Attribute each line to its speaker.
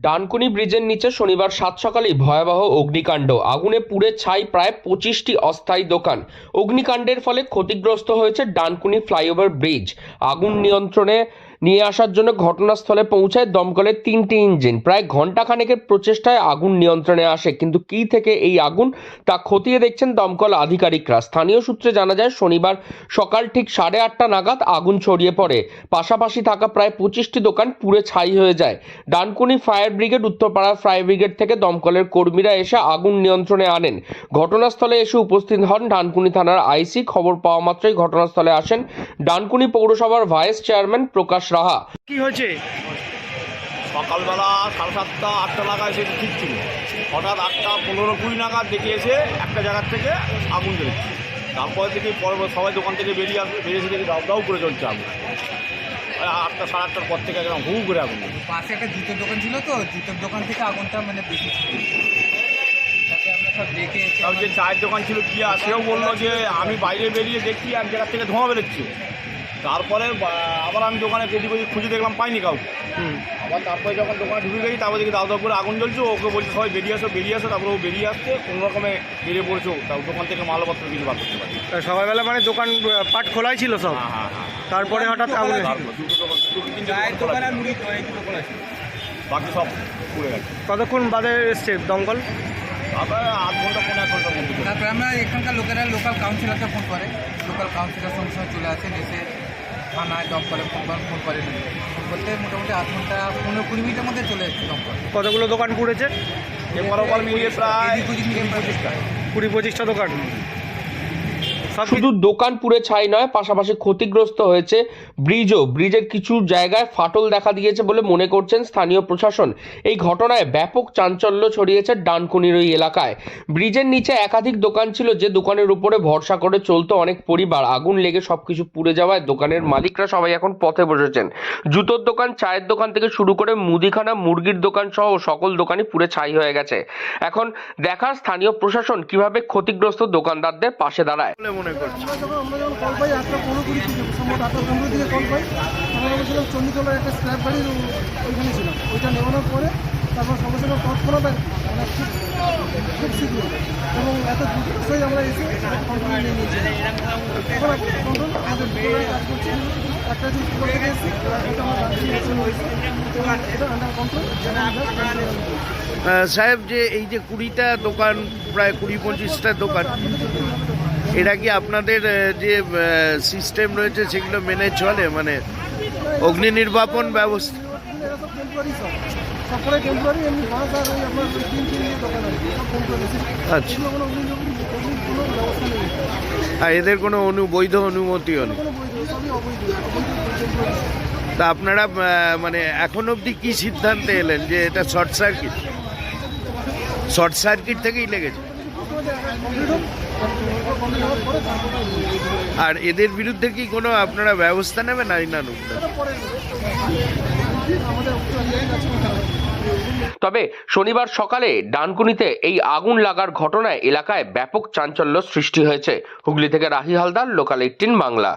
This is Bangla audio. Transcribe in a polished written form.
Speaker 1: ডানকুনি ব্রিজের নিচে শনিবার সাত সকালেই ভয়াবহ অগ্নিকাণ্ড। আগুনে পুড়ে ছাই প্রায় 25টি অস্থায়ী দোকান। অগ্নিকাণ্ডের ফলে ক্ষতিগ্রস্ত হয়েছে ডানকুনি ফ্লাইওভার ব্রিজ। আগুন নিয়ন্ত্রণে নিয়ে আসার জন্য ঘটনাস্থলে পৌঁছায় দমকলের 3টি ইঞ্জিন। প্রায় ঘণ্টাখানেকের প্রচেষ্টায় আগুন নিয়ন্ত্রণে আসে, কিন্তু কী থেকে এই আগুন তা খতিয়ে দেখছেন দমকল আধিকারিকরা। স্থানীয় সূত্রে জানা যায়, শনিবার সকাল ঠিক 8:30 নাগাদ আগুন ছড়িয়ে পড়ে। পাশাপাশি থাকা প্রায় 25টি দোকান পুড়ে ছাই হয়ে যায়। Dankuni fire brigade, Uttarpara fire brigade থেকে দমকলের কর্মীরা এসে আগুন নিয়ন্ত্রণে আনেন। ঘটনাস্থলে এসে উপস্থিত হন ডানকুনি থানার আইসি। খবর পাওয়া মাত্রই ঘটনাস্থলে আসেন ডানকুনি পৌরসভার ভাইস চেয়ারম্যান প্রকাশ রাহা।
Speaker 2: কি হয়েছে?
Speaker 3: সকালবেলা 7:30 8টা নাগাদ এসে ঠিক ছিল। হঠাৎ 8টা 15-20 নাগাদ দেখে এসে একটা জায়গার থেকে আগুন জ্বলছে। তারপরে থেকে সবাই দোকান থেকে বেরিয়েছে দেখি দাউ দাউ করে চলছে আগুন। 8টা 8:30টার পর থেকে একদম হু করে আগুন।
Speaker 4: পাশে একটা জুতোর দোকান ছিল, তো জুতোর দোকান থেকে আগুনটা বেশি ছিল। তাতে আমরা সব দেখে এসে
Speaker 3: যে চায়ের দোকান ছিল কি সেও বললো যে আমি বাইরে বেরিয়ে দেখছি এক জায়গার থেকে ধোঁয়া বেরোচ্ছে। তারপরে আবার আমি দোকানে এদিক ওদিক খুঁজে দেখলাম, পাইনি কাউকে। আবার তারপরে যখন দোকানে ঢুকে গেছি, তারপর দেখি দাউ দাউ করে আগুন জ্বলছে। ওকে বলছে সবাই বেরিয়ে আসো। তারপরে ও বেরিয়ে আসছে, কোনো রকমে বেরিয়ে পড়ছো। তার দোকান থেকে মালপত্র কিছু বার করতে পারি।
Speaker 2: সকালবেলা মানে দোকান পাট খোলাই ছিল সব?
Speaker 3: হ্যাঁ।
Speaker 2: তারপরে হঠাৎ আগুন।
Speaker 3: বাকি সব পুড়ে গেছে।
Speaker 2: কতক্ষণ বাদে এসছে দমকল?
Speaker 3: তারপরে আধ ঘন্টা 1.5 ঘন্টার মধ্যে।
Speaker 4: তারপরে আমরা এখানকার লোকাল কাউন্সিলরকে ফোন করে, লোকাল কাউন্সিলর সঙ্গে সঙ্গে চলে আসেন। এসে থানায় দমকলে ফোন করতে মোটামুটি আধ ঘন্টা 15-20 মিনিটের মধ্যে চলে এসেছে দমকল।
Speaker 2: কতগুলো দোকান পুড়েছে?
Speaker 3: বরাবর মিলিয়ে প্রায়
Speaker 2: 20-25টা দোকান।
Speaker 1: শুধু দোকান পুড়ে ছাই নয়, পাশাপাশি ক্ষতিগ্রস্ত হয়েছে ব্রিজও। ব্রিজের কিছু জায়গায় ফাটল দেখা দিয়েছে বলে মনে করছেন স্থানীয় প্রশাসন। এই ঘটনায় ব্যাপক চাঞ্চল্য ছড়িয়েছে ডানকুনির ওই এলাকায়। ব্রিজের নিচে একাধিক দোকান ছিল, যে দোকানের উপরে ভরসা করে চলতো অনেক পরিবার। আগুন লেগে সবকিছু পুড়ে যাওয়ায় দোকানের মালিকরা সবাই এখন পথে বসেছেন। জুতোর দোকান, চায়ের দোকান থেকে শুরু করে মুদিখানা, মুরগির দোকান সহ সকল দোকানই পুড়ে ছাই হয়ে গেছে। এখন দেখার স্থানীয় প্রশাসন কিভাবে ক্ষতিগ্রস্ত দোকানদারদের পাশে দাঁড়ায়।
Speaker 2: মনে করছি
Speaker 5: আমরা যখন কল পাই 8:15 থেকে, সম্ভবত 8:15 দিকে কল পাই, আমরা বলেছিলাম চণ্ডীতলার একটা স্ক্র্যাপ গাড়ির ওইখানে ছিলাম। ওইটা নেওয়ানোর পরে তারপর সঙ্গে সঙ্গে তৎক্ষণাৎ মানে খুব শীঘ্র এবং এত দ্রুতই আমরা এসে কন্ট্রোল নিয়ে নিয়েছিলাম। এখন কন্ট্রোল আমাদের কাজ করছে। একটা দিন পুরো থেকে এসেছি, এটা আন্ডার কন্ট্রোল।
Speaker 6: সাহেব, যে এই যে 20টা দোকান, প্রায় 20-25টা দোকান, এটা কি আপনাদের যে সিস্টেম রয়েছে সেগুলো মেনে চলে? মানে অগ্নি নির্বাপন ব্যবস্থা? আচ্ছা, আর এদের কোনো বৈধ অনুমতিও নেই? তা আপনারা মানে এখন অবধি কি সিদ্ধান্তে এলেন যে এটা শর্ট সার্কিট থেকেই লেগেছে? আর এদের বিরুদ্ধে কি কোনো আপনারা ব্যবস্থা নেবেন আইনানুগ?
Speaker 1: তবে শনিবার সকালে ডানকুনিতে এই আগুন লাগার ঘটনায় এলাকায় ব্যাপক চাঞ্চল্য সৃষ্টি হয়েছে। হুগলি থেকে রাহি হালদার, লোকাল 18 বাংলা।